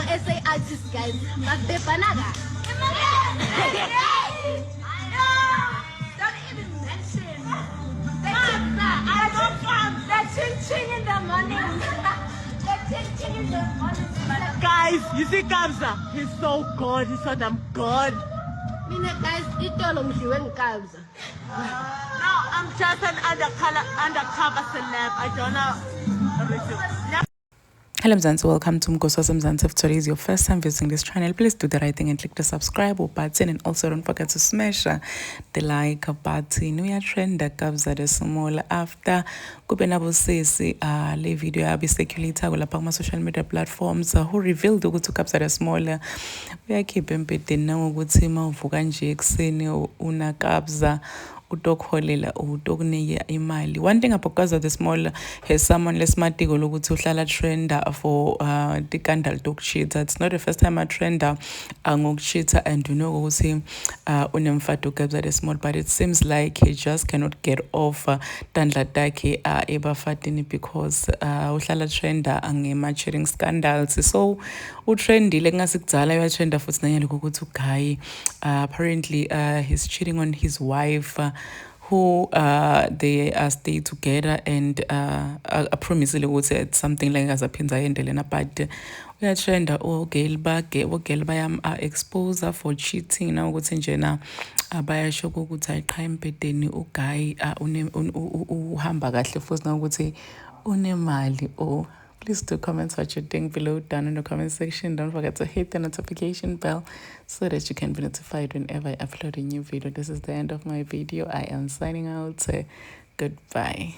SA artists, guys. But the banaga. Don't even mention. The ching-ching in the morning. The ching-ching in the morning. Guys, you see Kabza? He's so good. He's so damn good. Mina, guys, itolo mdliwe Kabza. No, I'm just an undercover celeb. I don't know. Hello Mzansi, welcome to Mgoso's Mzansi. If today is your first time visiting this channel, please do the right thing and click the subscribe button, and also don't forget to smash the like button. We are trending Kabza De Small after Kubena Bosesi le video abi circulator lapha kuma social media platforms who revealed ukuthi Kabza De Small uyakhipha empedeni nangokuthi mawuvuka nje ekseni una Kabza utokholela utokunika imali. One thing about Kabza De Small has someone lesmatiko lokuthi uhlala trender for the scandal tokucheat. It's not the first time a trender ngokucheat, and you know ukuthi unemfati Kabza De Small, but it seems like he just cannot get off tandla takhe ebafatini because uhlala trender ngema-cheating scandals. So utrendile kungasikudala uyatrenda futhi nanyalo kokuthi uGuy apparently he's cheating on his wife who they stay together, and I promise ukuthi it's something like azaphinza yendelena, but uyatrenda ogirl bayam expose for cheating na ukuthi njena bayasho ukuthi ayiqha empedeni uGuy uhamba kahle futhi na ukuthi unemali. Please do comment what you think below down in the comment section. Don't forget to hit the notification bell so that you can be notified whenever I upload a new video. This is the end of my video. I am signing out. Goodbye.